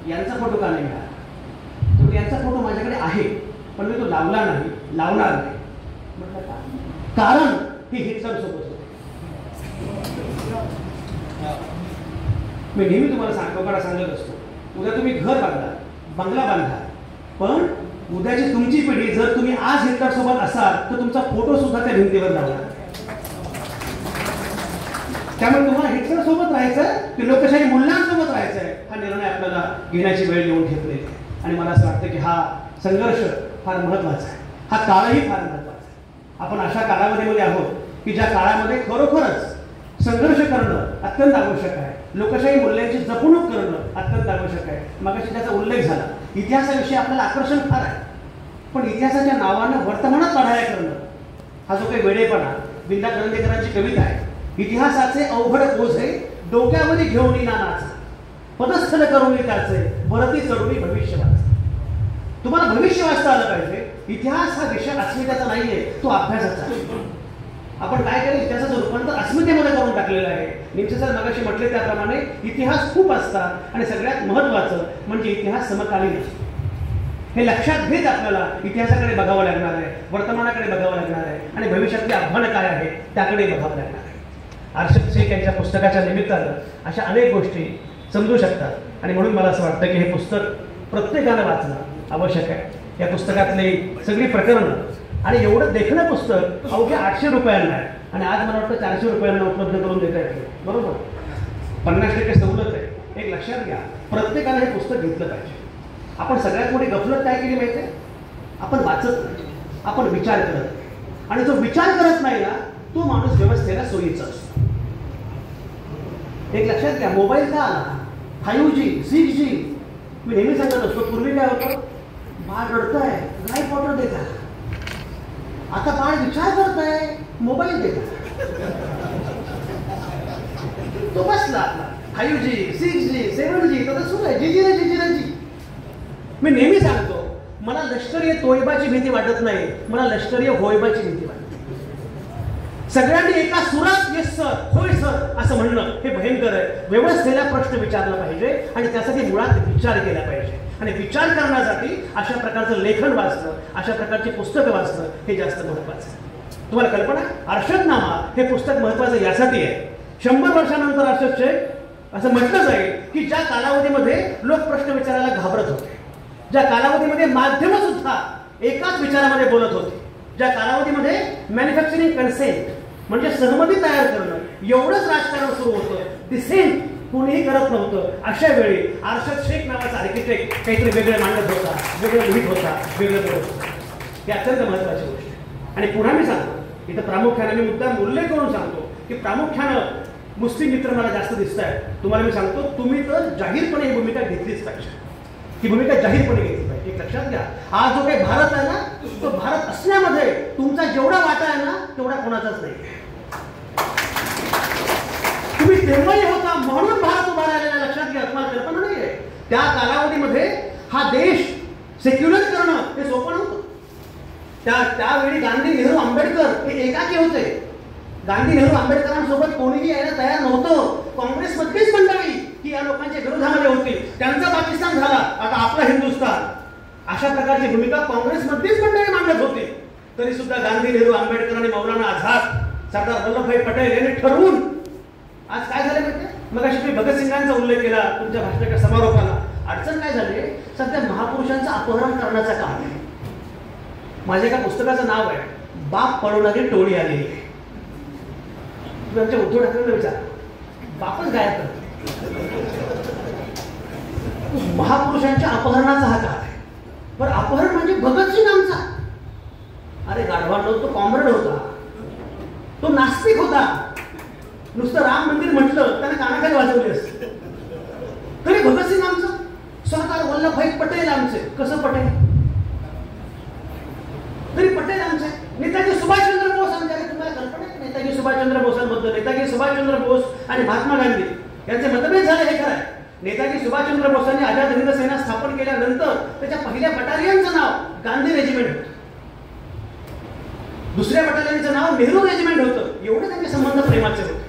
यांचा फोटो का नाही मिळाला? तर यांचा फोटो माझ्याकडे आहे पण मी तो लावला नाही, लावणार नाही. म्हटलं का? कारण हे हिटलर सोबत होते. मी नेहमी तुम्हाला सांगत असतो, उद्या तुम्ही घर बांधा, बंगला बांधा, पण उद्याची तुमची पिढी जर तुम्ही आज हिटलर सोबत असाल तर तुमचा फोटो सुद्धा त्या भिंतीवर लावला. त्यामुळे तुम्हाला हिटलर सोबत राहायचं की लोकशाही मूल्यांसोबत राहायचंय हा निर्णय आपल्याला घेण्याची वेळ येऊन ठेपलेली आहे. आणि मला असं वाटतं की हा संघर्ष फार महत्वाचा आहे, हा काळही फार महत्वाचा आहे. आपण अशा कालावधीमध्ये आहोत की ज्या काळामध्ये खरोखरच संघर्ष करणं अत्यंत आवश्यक आहे. लोकशाही मूल्यांची जपणूक करणं अत्यंत आवश्यक आहे. मगाशी त्याचा उल्लेख झाला, इतिहासाविषयी आपल्याला आकर्षण फार आहे, पण इतिहासाच्या नावानं वर्तमानात लढाया करणं हा जो काही वेडेपणा, विंदा करंदीकरांची कविता आहे, इतिहासाचे अवघड ओझे डोक्यामध्ये घेऊन नानाचा पदस्थल करून त्याचे वरती चढवली भविष्य वाच. तुम्हाला भविष्य वाचता आलं पाहिजे. इतिहास हा विषय अस्मितेचा नाहीये, तो अभ्यासाचा आहे. आपण काय केलं, इतिहासाचं रूपांतर अस्मितेमध्ये करून टाकलेलं आहे. निमसे सर मगाशी म्हटले त्याप्रमाणे इतिहास खूप असतात आणि सगळ्यात महत्वाचं म्हणजे इतिहास समकालीन असतो. हे लक्षात घेत आपल्याला इतिहासाकडे बघावं लागणार आहे, वर्तमानाकडे बघावं लागणार आहे आणि भविष्यातली आव्हानं काय आहे त्याकडे बघावं लागणार आहे. अर्षद शेख यांच्या पुस्तकाच्या निमित्तानं अशा अनेक गोष्टी समजू शकतात आणि म्हणून मला असं वाटतं की हे पुस्तक प्रत्येकानं वाचणं आवश्यक आहे. या पुस्तकातली सगळी प्रकरणं आणि एवढं देखणं पुस्तक अवघ्या 800 रुपयांना आहे आणि आज मला वाटतं 400 रुपयांना उपलब्ध करून देता येते. बरोबर, 50% सवलत आहे. एक लक्षात घ्या, प्रत्येकानं हे पुस्तक घेतलं पाहिजे. आपण सगळ्यात मोठी गफलत काय केली माहिती आहे? आपण वाचत नाही, आपण विचार करत नाही. आणि जो विचार करत नाही ना तो माणूस व्यवस्थेला सोयीचा असतो. एक लक्षात घ्या, मोबाईल का आला, 5G 6G, मी नेहमी सांगत असतो, पूर्वी काय होतं, बाळ रडतंय ड्राय वॉटर देतात, आता बाळ विचार करतंय मोबाईल देतात. तो बसला 5G 6G 7G तर सुरू आहे, जी. मी नेहमी सांगतो, मला लष्करी तोयबाची भीती वाटत नाही, मला लष्करी होयबाची भीती वाटते. सगळ्यांनी एका सुरात येस सर, होय सर असं म्हणणं हे भयंकर आहे. व्यवस्थेला प्रश्न विचारला पाहिजे आणि त्यासाठी मुळात विचार केला पाहिजे आणि विचार करण्यासाठी अशा प्रकारचं लेखन वाचणं, अशा प्रकारची पुस्तकं वाचणं हे जास्त महत्वाचं आहे. तुम्हाला कल्पना आहे, अर्षदनामा हे पुस्तक महत्वाचं यासाठी आहे, 100 वर्षानंतर अर्षद शेख असं म्हटलं जाईल की ज्या कालावधीमध्ये लोक प्रश्न विचारायला घाबरत होते, ज्या कालावधीमध्ये माध्यम सुद्धा एकाच विचारामध्ये बोलत होते, ज्या कालावधीमध्ये मॅन्युफॅक्चरिंग कन्सेंट म्हणजे सहमती तयार करणं एवढंच राजकारण सुरू होतं, डिसेंट कोणीही करत नव्हतं, अशा वेळी अर्षद शेख नावाचा आर्किटेक्ट काहीतरी वेगळं मांडत होता, वेगळं लिहित होता, वेगळं बोलत होता. ही अत्यंत महत्वाची गोष्ट आहे. आणि पुन्हा मी सांगतो, इथं प्रामुख्याने मी मुद्दाम उल्लेख करून सांगतो की प्रामुख्यानं मुस्लिम मित्र मला जास्त दिसत आहेत. तुम्हाला मी सांगतो, तुम्ही तर जाहीरपणे ही भूमिका घेतलीच पाहिजे. ही भूमिका जाहीरपणे घेतली पाहिजे. एक लक्षात घ्या, हा जो काही भारत आहे ना, तो भारत असण्यामध्ये तुमचा जेवढा वाटा आहे ना तेवढा कोणाचाच नाही. तुम्ही तेव्हाही होता म्हणून भारत उभा राहिलेला, लक्षात घ्या. तुम्हाला कल्पना नाहीये त्या कालावधीमध्ये हा देश सेक्युलर करणं हे सोपं नव्हतं. त्यावेळी गांधी, नेहरू, आंबेडकर हे एकाकी होते. गांधी, नेहरू, आंबेडकरांसोबत कोणीही यायला तयार नव्हतं. काँग्रेसमधलीच मंडळी की या लोकांच्या विरोधामध्ये होती. त्यांचा पाकिस्तान झाला, आता आपला हिंदुस्थान, अशा प्रकारची भूमिका काँग्रेसमधलीच मंडळी मांडत होती. तरी सुद्धा गांधी, नेहरू, आंबेडकर आणि मौलाना आझाद, सरदार वल्लभभाई पटेल यांनी ठरवून आज काय झालं माहिती? मग अशी तुम्ही भगतसिंगांचा उल्लेख केला तुमच्या भाषणाच्या समारोपाला. अडचण काय झाली? सध्या महापुरुषांचं अपहरण करण्याचं काम आहे. माझ्या एका पुस्तकाचं नाव आहे बाप पळवणारी टोळी आलेली आहे. तुम्ही आमच्या उद्धव ठाकरेंना विचार, बापच गायब करतो. महापुरुषांच्या अपहरणाचा हा काळ आहे. पण अपहरण म्हणजे भगतसिंग आमचा, अरे गाढवांनो, तो कॉम्रेड होता, तो नास्तिक होता. नुसतं राम मंदिर म्हटलं त्याने कानाखाली वाजवली असते. तरी भगतसिंग आमचं, सरदार वल्लभभाई पटेल आमचे. कसं पटेल? तरी पटेल आमचे. नेताजी सुभाषचंद्र बोस आमचे. तुम्हाला कल्पना आहे नेताजी सुभाषचंद्र बोसांबद्दल? नेताजी सुभाषचंद्र बोस आणि महात्मा गांधी यांचे मतभेद झाले हे खरं आहे. नेताजी सुभाषचंद्र बोसांनी आझाद हिंद सेना स्थापन केल्यानंतर त्याच्या पहिल्या बटालियनचं नाव गांधी रेजिमेंट होतं. दुसऱ्या बटालियनचं नाव नेहरू रेजिमेंट होतं. एवढे त्यांचे संबंध प्रेमाचे होते.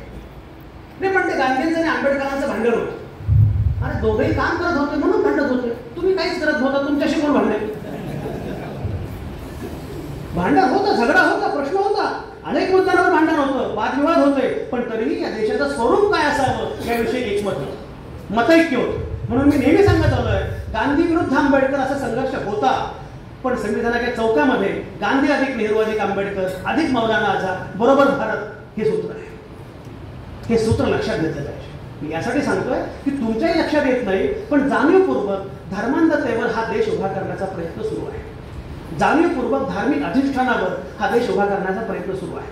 नाही, पण ते गांधींचं आणि आंबेडकरांचं भांडण होतं. अरे दोघेही काम करत होते म्हणून भांडत होते. तुम्ही काहीच करत नव्हता, तुमच्याशी कोण भांडले? भांडण होतं, झगडा होता, प्रश्न होता, अनेक मुद्द्यांवर भांडण होतं, वादविवाद होते. पण तरीही या देशाचं स्वरूप काय असावं याविषयी एकमत होतं, मतैक्य होतं. म्हणून मी नेहमी सांगत आलोय, गांधी विरुद्ध आंबेडकर असा संघर्ष होता. पण संविधानाच्या चौकामध्ये गांधी अधिक नेहरू अधिक आंबेडकर अधिक मौलाना आझाद बरोबर भारत हे सूत्र आहे. हे सूत्र लक्षात घेतलं पाहिजे. मी यासाठी सांगतोय की तुमच्याही लक्षात येत नाही, पण जाणीवपूर्वक धर्मांधतेवर हा देश उभा करण्याचा प्रयत्न सुरू आहे. जाणीवपूर्वक धार्मिक अधिष्ठानावर हा देश उभा करण्याचा प्रयत्न सुरू आहे.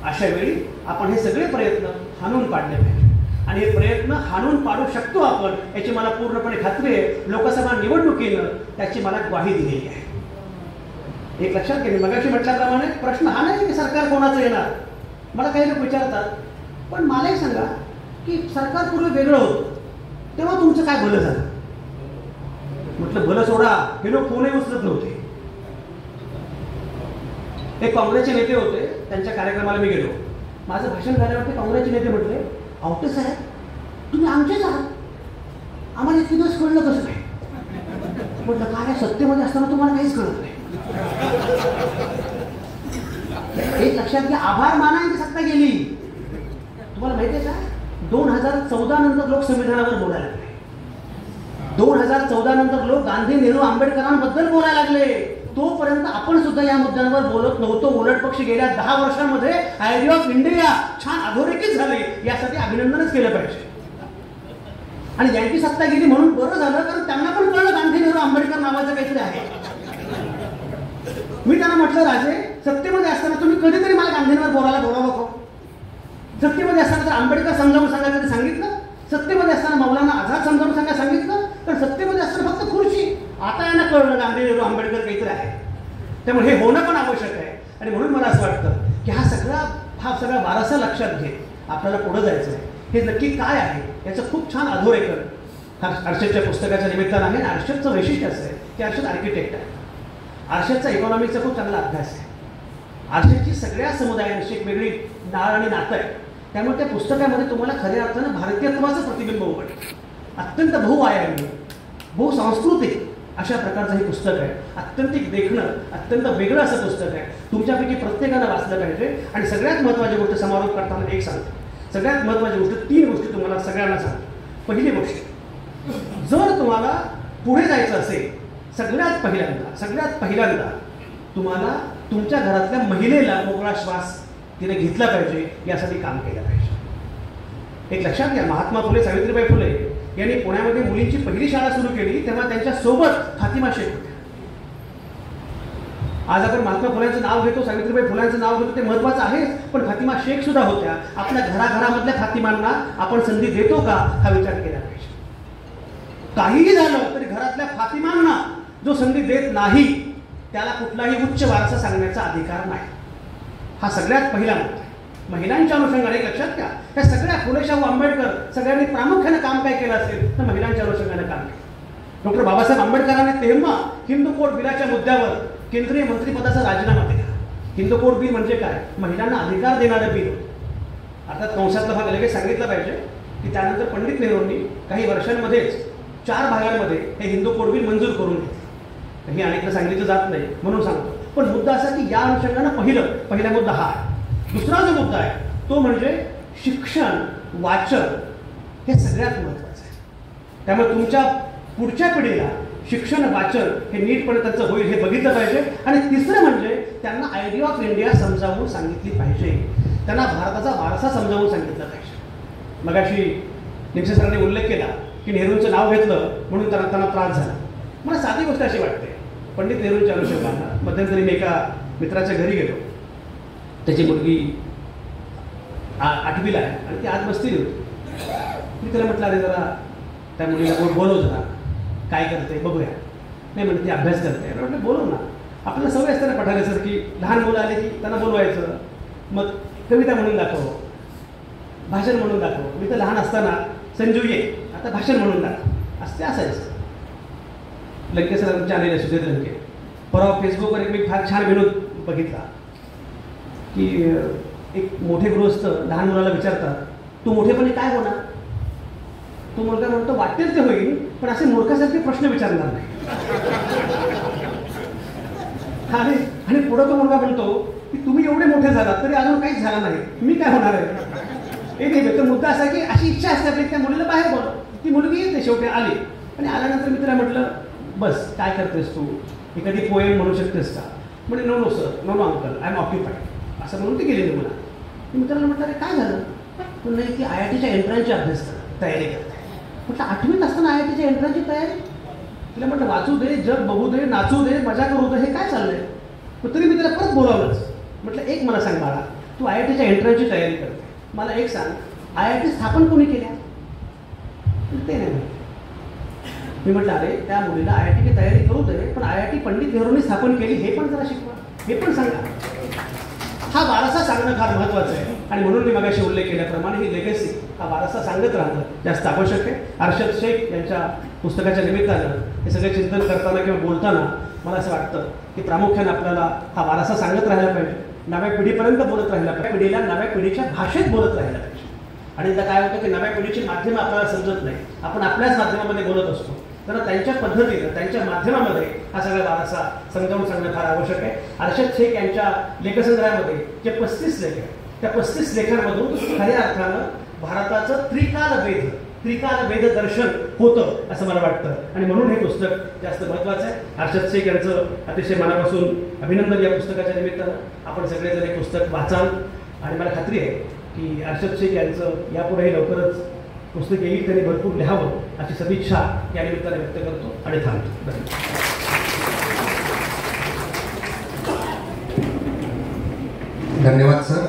अशा वेळी आपण हे सगळे प्रयत्न हाणून पाडले पाहिजे. आणि हे प्रयत्न हाणून पाडू शकतो आपण, याची मला पूर्णपणे खात्री आहे. लोकसभा निवडणुकीनं त्याची मला ग्वाही दिलेली आहे. एक लक्षात घ्या, मगाशी म्हटल्याप्रमाणे प्रश्न हा नाही की सरकार कोणाचं येणार. मला काही लोक विचारतात, पण मलाही सांगा की सरकार पूर्वी वेगळं होतं, तेव्हा तुमचं काय भलं झालं? म्हटलं भलं सोडा, हे लोक फोनही उचलत नव्हते. एक काँग्रेसचे नेते होते, त्यांच्या कार्यक्रमाला मी गेलो. माझं भाषण झाल्यावरती काँग्रेसचे नेते म्हटले, आवटे साहेब तुम्ही आमचेच आहात, आम्हाला इतके दिवस कळलं कसं काय? म्हटलं काय सत्तेमध्ये असताना तुम्हाला काहीच कळत नाही. एक लक्षात घ्या, आभार मानायची सत्ता गेली. तुम्हाला माहिती आहे का, 2014 नंतर लोक संविधानावर बोलायला लागले. 2014 नंतर लोक गांधी, नेहरू, आंबेडकरांबद्दल बोलायला लागले. तोपर्यंत आपण सुद्धा या मुद्द्यांवर बोलत नव्हतो. उलट पक्षी गेल्या 10 वर्षांमध्ये आयडिया ऑफ इंडिया छान अधोरेखित झाली. यासाठी अभिनंदनच केलं पाहिजे. आणि यांची सत्ता गेली म्हणून बरं झालं, कारण त्यांना पण कळलं गांधी, नेहरू, आंबेडकर नावाचं काहीतरी आहे. मी त्यांना म्हटलं, राजे सत्तेमध्ये असताना तुम्ही कधीतरी मला गांधींवर बोलायला बोलावं का? सत्तेमध्ये असताना तर आंबेडकर समजावून सांगायला कधी सांगितलं? सत्तेमध्ये असताना मौलाना आझाद समजावून सांगायला सांगितलं? तर सत्तेमध्ये असताना फक्त खुर्ची. आता यांना कळलं गांधी, नेहरू, आंबेडकर काहीतरी आहे. त्यामुळे हे होणं पण आवश्यक आहे. आणि म्हणून मला असं वाटतं की हा सगळा वारसा लक्षात घेत आपल्याला पुढे जायचं आहे. हे नक्की काय आहे याचं खूप छान अधोरेखन अर्षदच्या पुस्तकाच्या निमित्तानं आहे. अर्षदचं वैशिष्ट्य असं आहे की अर्षद आर्किटेक्ट आहे. अर्षदचा इकॉनॉमिक्सचा खूप चांगला अभ्यास आहे. अर्षदची सगळ्या समुदायांशी एक वेगळी नाळ आणि नातं आहे. त्यामुळे त्या पुस्तकामध्ये तुम्हाला खऱ्या अर्थानं भारतीयत्वाचं प्रतिबिंब उमटतं. अत्यंत बहुआयामी, बहुसांस्कृतिक अशा प्रकारचं हे पुस्तक आहे. अत्यंत देखणं, अत्यंत वेगळं असं पुस्तक आहे. तुमच्यापैकी प्रत्येकानं वाचलं पाहिजे. आणि सगळ्यात महत्त्वाची गोष्ट समारोप करताना एक सांगतो. सगळ्यात महत्त्वाची गोष्ट, 3 गोष्टी तुम्हाला सगळ्यांना सांगतो. पहिली गोष्ट, जर तुम्हाला पुढे जायचं असेल, सगळ्यात पहिल्यांदा तुम्हाला तुमच्या घरातल्या महिलेला मोकळा श्वास तिने घेतला पाहिजे, यासाठी काम केलं पाहिजे. एक लक्षात घ्या, महात्मा फुले, सावित्रीबाई फुले यांनी पुण्यामध्ये मुलींची पहिली शाळा सुरू केली तेव्हा त्यांच्या सोबत फातिमा शेख होत्या. आज आपण महात्मा फुल्यांचं नाव घेतो, सावित्रीबाई फुल्यांचं नाव घेतो, ते महत्वाचं आहे. पण फातिमा शेख सुद्धा होत्या. आपल्या घराघरामधल्या फातिमांना आपण संधी देतो का, हा विचार केला पाहिजे. काहीही झालं तरी घरातल्या फातिमांना जो संधी देत नाही त्याला कुठलाही उच्च वारसा सांगण्याचा अधिकार नाही. हा सगळ्यात पहिला मुद्दा आहे. महिलांच्या अनुषंगाने लक्षात घ्या, त्या सगळ्या फुले शाहू आंबेडकर सगळ्यांनी प्रामुख्याने काम काय केलं असेल तर महिलांच्या अनुषंगाने काम केलं. डॉक्टर बाबासाहेब आंबेडकरांनी तेव्हा हिंदू कोड बिलाच्या मुद्द्यावर केंद्रीय मंत्रिपदाचा राजीनामा दिला. हिंदू कोड बिल म्हणजे काय? महिलांना अधिकार देणारं बिल. अर्थात कंसातला भाग लगेच सांगितलं पाहिजे की त्यानंतर पंडित नेहरूंनी काही वर्षांमध्येच 4 भागांमध्ये हे हिंदू कोड बिल मंजूर करून घेतले. हे अनेकदा सांगितलं जात नाही म्हणून सांगतो. पण मुद्दा असा की या अनुषंगानं पहिला मुद्दा हा आहे. दुसरा जो मुद्दा आहे तो म्हणजे शिक्षण, वाचन हे सगळ्यात महत्त्वाचं आहे. त्यामुळे तुमच्या पुढच्या पिढीला शिक्षण, वाचन हे नीटपणे त्यांचं होईल हे बघितलं पाहिजे. आणि तिसरं म्हणजे त्यांना आयडिया ऑफ इंडिया समजावून सांगितली पाहिजे. त्यांना भारताचा वारसा समजावून सांगितलं पाहिजे. मगाशी निमसे सरांनी उल्लेख केला की नेहरूंचं नाव घेतलं म्हणून त्यांना त्रास झाला. मला साधी गोष्ट अशी वाटते, पंडित नेहरूंच्या अनुषंगानं मध्यंतरी मी एका मित्राच्या घरी गेलो. त्याची मुलगी 8वीला आहे आणि ती आज बसलेली होती. मी त्याला म्हटलं, अरे जरा त्या मुलीला बोलव, जरा काय करते बघूया. नाही म्हणते ती अभ्यास करते. म्हटलं बोलव ना, आपल्याला सवय असते ना पठाण्यासारखी. लहान मुलं आले की त्यांना बोलवायचं, मग कविता म्हणून दाखव, भाषण म्हणून दाखव. मी तर लहान असताना संजू ये आता भाषण म्हणून दाखव असते असायचं. लंके सरांचे आलेले सुधीर लंके. परवा फेसबुकवर एक मी फार छान विनोद बघितला की एक मोठे गृहस्थ लहान मुलाला विचारतात, तू मोठेपणी काय होणार? तो मुलगा म्हणतो, वाटेल ते होईल पण असे मूर्खासारखे प्रश्न विचारणार नाही. आणि पुढं तो मुलगा म्हणतो की तुम्ही एवढे मोठे झालात तरी अजून काहीच झाला नाही, मी काय होणार आहे? एक मुद्दा असा की अशी इच्छा असते आपली त्या मुलीला बाहेर बोलव. ती मुलगी येते, शेवटी आली. आणि आल्यानंतर मी तिला म्हटलं, बस काय करतेस तू, एखादी पोएम म्हणू शकतेस का? म्हणजे no sir, no uncle, I am occupied असं म्हणून ती गेलेली मला. मी मित्राला म्हटलं, अरे काय झालं? पण नाही, ती IITच्या एंट्रन्सची तयारी करते. म्हटलं 8वीत असताना IITच्या एंट्रन्सची तयारी? तिला म्हटलं वाचू दे, जग बघू दे, नाचू दे, मजा करू दे, हे काय चाललंय? पण तरी मी तिला परत बोलावलंच. म्हटलं एक मला सांग बाळा, तू IITच्या एंट्रन्सची तयारी करते, मला एक सांग, IIT स्थापन कोणी केल्या? ते नाही. मी म्हटलं, अरे त्या मुलीला IITची तयारी करू दे, पण IIT पंडित नेहरूंनी स्थापन केली हे पण जरा शिकवा, हे पण सांगा. हा वारसा सांगणं फार महत्त्वाचं आहे. आणि म्हणून मी मगाशी उल्लेख केल्याप्रमाणे ही लेगसी, हा वारसा सांगत राहणं जास्त आवश्यक आहे. अर्शद शेख यांच्या पुस्तकाच्या निमित्तानं हे सगळे चिंतन करताना किंवा बोलताना मला असं वाटतं की प्रामुख्याने आपल्याला हा वारसा सांगत राहायला पाहिजे, नव्या पिढीपर्यंत बोलत राहायला पाहिजे, पिढीला नव्या पिढीच्या भाषेत बोलत राहायला पाहिजे. आणि एकदा काय होतं की नव्या पिढीची माध्यमं आपल्याला समजत नाही, आपण आपल्याच माध्यमामध्ये बोलत असतो. तर त्यांच्या पद्धतीनं, त्यांच्या माध्यमामध्ये हा सगळा वारसा समजावून सांगणं फार आवश्यक आहे. अर्शद शेख यांच्या लेखसंग्रहामध्ये जे 35 लेख आहेत, त्या 35 लेखांमधून खऱ्या अर्थानं भारताचं त्रिकाल वेद दर्शन होतं असं मला वाटतं. आणि म्हणून हे पुस्तक जास्त महत्त्वाचं आहे. अर्शद शेख यांचं अतिशय मनापासून अभिनंदन या पुस्तकाच्या निमित्तानं. आपण सगळेजण हे पुस्तक वाचाल आणि मला खात्री आहे की अर्शद शेख यांचं यापुढेही लवकरच पुस्तक येईल, त्यांनी भरपूर लिहावं अशी सदिच्छा या निमित्ताने व्यक्त करतो आणि थांबतो. धन्यवाद सर.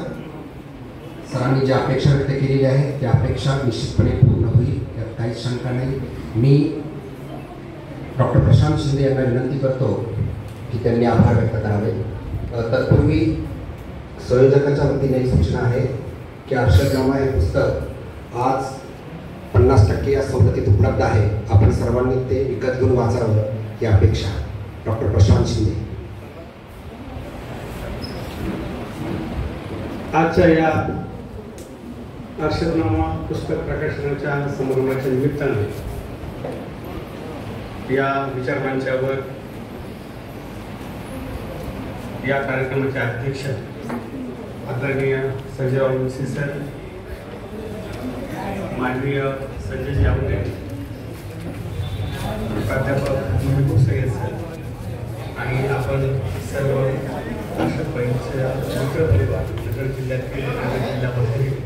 सरांनी ज्या अपेक्षा व्यक्त केलेल्या आहेत त्या अपेक्षा निश्चितपणे पूर्ण होईल, यात काहीच शंका नाही. मी डॉक्टर प्रशांत शिंदे यांना विनंती करतो की त्यांनी आभार व्यक्त करावे. तत्पूर्वी संयोजकाच्या वतीने एक सूचना आहे की अर्शदनामा हे पुस्तक आज 50% या सवलतीत उपलब्ध आहे. आपण सर्वांनी ते विकत घेऊन वाचावं ही अपेक्षा. डॉक्टर प्रशांत शिंदे. आजच्या या अर्शदनामा पुस्तक प्रकाशनाच्या समारंभाच्या निमित्ताने या विचारमंचावर या कार्यक्रमाचे अध्यक्ष आदरणीय संजयराव मुळशी सर, माननीय संजय जावडे, प्राध्यापक महबूब सय्यद सर आणि आपण सर्व राष्ट्रपतींच्या मित्र परिवार, नगर जिल्ह्यातील जिल्हा परिषद